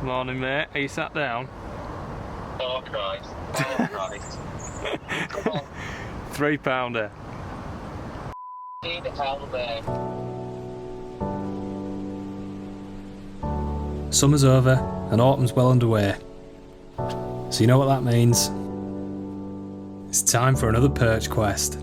Morning, mate. Are you sat down? Oh Christ. Oh Christ. Come on. £3. Need a hell there. Summer's over and autumn's well underway. So you know what that means? It's time for another perch quest.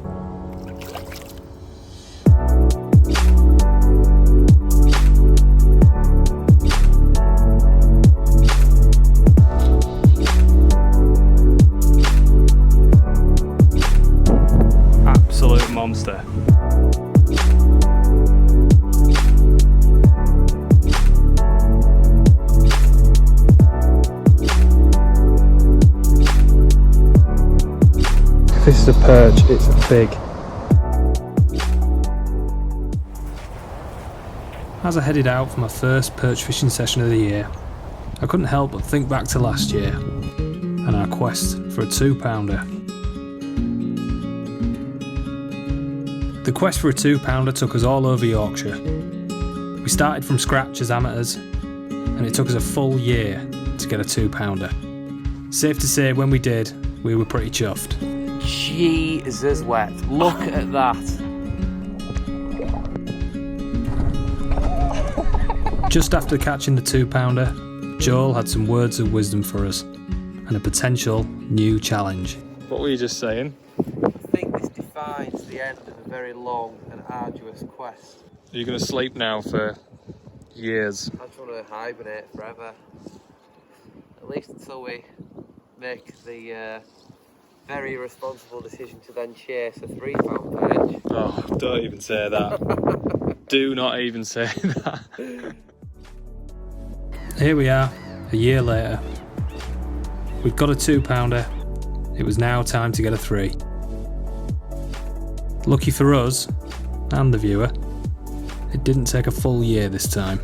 Absolute monster. This is a perch, it's big. As I headed out for my first perch fishing session of the year, I couldn't help but think back to last year and our quest for a 2-pounder. The quest for a 2-pounder took us all over Yorkshire. We started from scratch as amateurs, and it took us a full year to get a 2-pounder. Safe to say, when we did, we were pretty chuffed. Jesus wet. Look at that. Just after catching the 2-pounder, Joel had some words of wisdom for us and a potential new challenge. What were you just saying? I think this defines the end of a very long and arduous quest. Are you going to sleep now for years? I just want to hibernate forever. At least until we make the very irresponsible decision to then chase a 3-pound perch. Oh, don't even say that. Do not even say that. Here we are, a year later. We'd got a 2-pounder. It was now time to get a 3. Lucky for us, and the viewer, it didn't take a full year this time.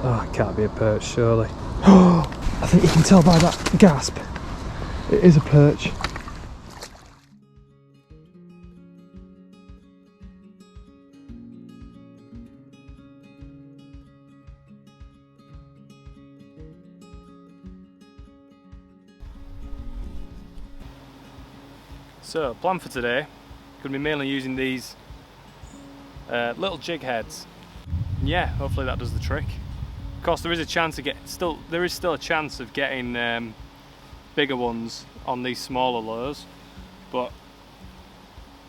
Oh, it can't be a perch, surely. Oh, I think you can tell by that gasp. It is a perch. So, plan for today, going to be mainly using these little jig heads. And yeah, hopefully that does the trick. Of course, there is a chance of there is still a chance of getting bigger ones on these smaller lures, but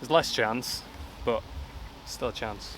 there's less chance, but still a chance.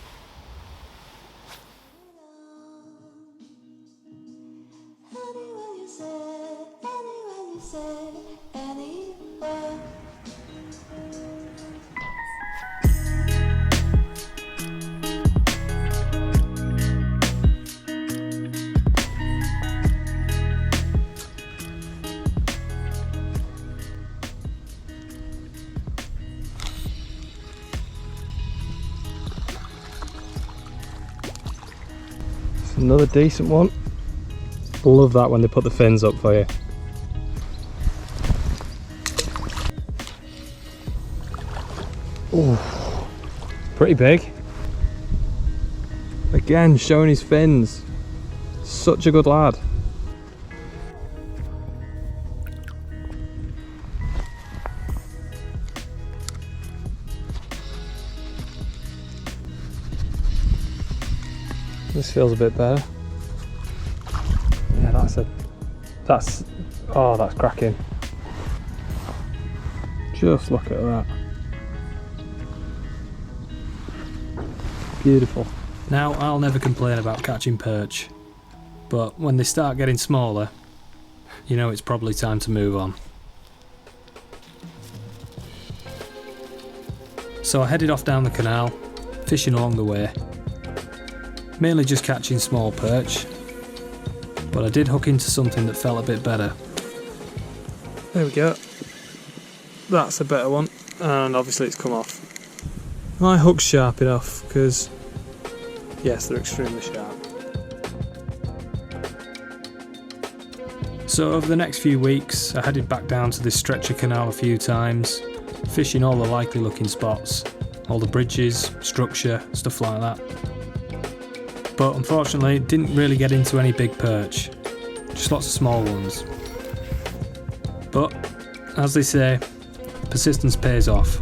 Another decent one. Love that when they put the fins up for you. Oh, pretty big. Again, showing his fins. Such a good lad. This feels a bit better. Yeah, that's cracking. Just look at that. Beautiful. Now, I'll never complain about catching perch, but when they start getting smaller, you know it's probably time to move on. So I headed off down the canal, fishing along the way. Mainly just catching small perch, but I did hook into something that felt a bit better. There we go. That's a better one, and obviously it's come off. My hook's sharp enough, because yes, they're extremely sharp. So over the next few weeks, I headed back down to this stretch of canal a few times, fishing all the likely looking spots, all the bridges, structure, stuff like that. but unfortunately didn't really get into any big perch, just lots of small ones. But as they say, persistence pays off.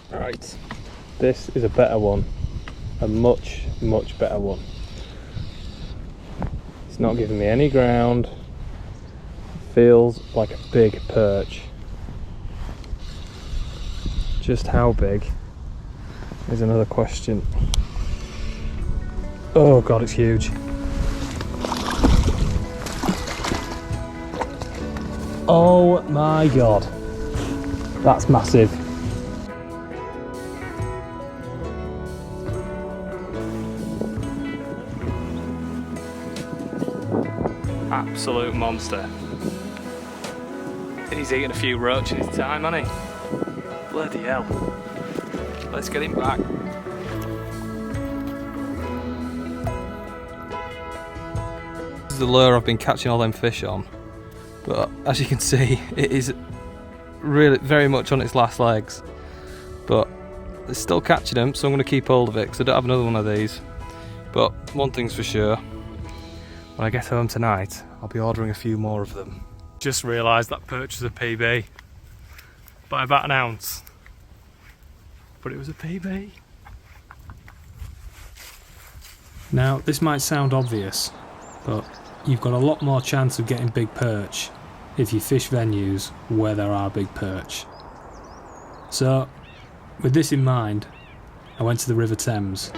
Right, this is a better one, a much better one. It's not giving me any ground, feels like a big perch. Just how big is another question. Oh god, it's huge. Oh my god, that's massive. Absolute monster. He's eaten a few roach in his time, hasn't he? Bloody hell. Let's get him back. This is the lure I've been catching all them fish on, but as you can see it is really very much on its last legs, but it's still catching them, so I'm going to keep hold of it because I don't have another one of these. But one thing's for sure, when I get home tonight I'll be ordering a few more of them. Just realised that perch was a PB by about an ounce, but it was a PB. Now this might sound obvious, but you've got a lot more chance of getting big perch if you fish venues where there are big perch. So with this in mind, I went to the River Thames.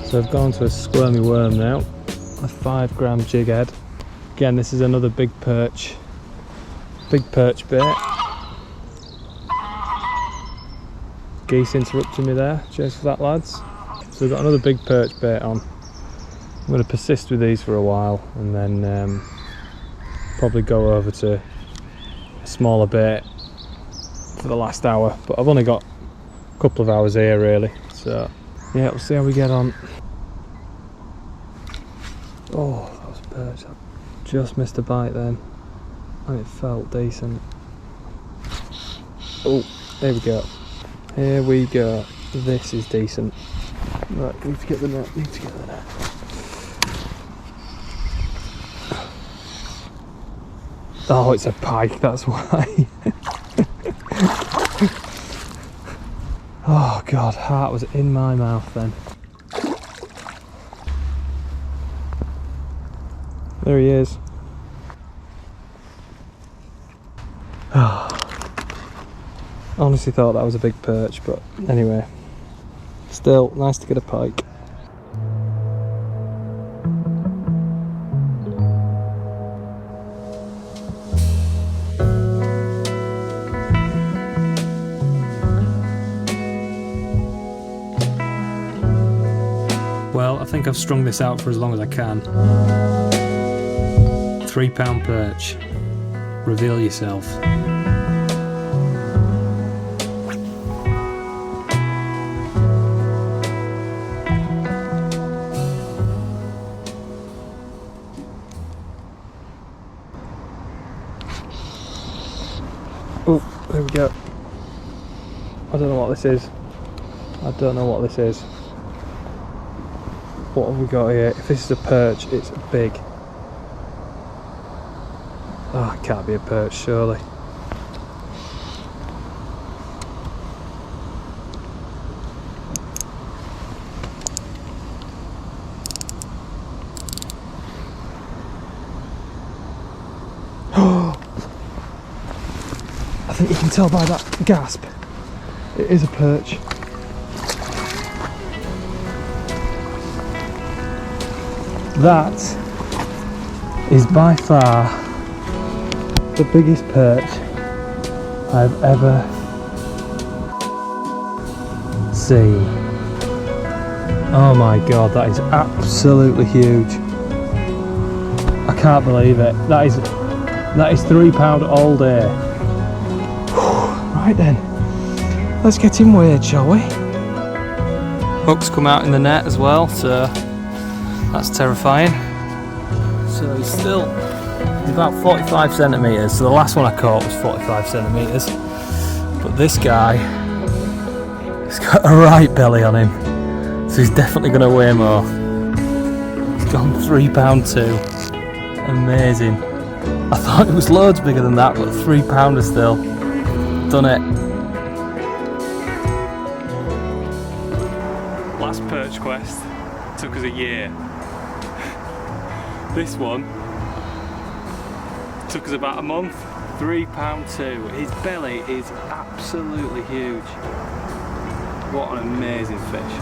So I've gone to a squirmy worm now, a 5 gram jig head. Again, this is another big perch bait. Geese interrupting me there, cheers for that lads. So we've got another big perch bait on. I'm going to persist with these for a while and then probably go over to a smaller bait for the last hour, but I've only got a couple of hours here really, so yeah, we'll see how we get on. Oh, that was a perch. I just missed a bite then, and it felt decent. Oh, there we go. Here we go. This is decent. Right, need to get the net. Oh, it's a pike, that's why. Oh god, heart was in my mouth then. There he is. Honestly thought that was a big perch, but anyway. Still, nice to get a pike. Well, I think I've strung this out for as long as I can. 3 pound perch. Reveal yourself. Oh, there we go. I don't know what this is. What have we got here? If this is a perch, it's big. Oh, it can't be a perch, surely. I think you can tell by that gasp. It is a perch. That is by far the biggest perch I've ever seen. Oh my god, that is absolutely huge. I can't believe it. That is £3 all day. Right then, let's get him weighed, shall we? Hook's come out in the net as well, so that's terrifying. So he's about 45 centimetres, so the last one I caught was 45 centimetres. But this guy, he's got a right belly on him, so he's definitely going to weigh more. He's gone £3 too. Amazing. I thought it was loads bigger than that, but £3 still. Done it. Last perch quest took us a year. This one took us about a month. £3 too. His belly is absolutely huge. What an amazing fish.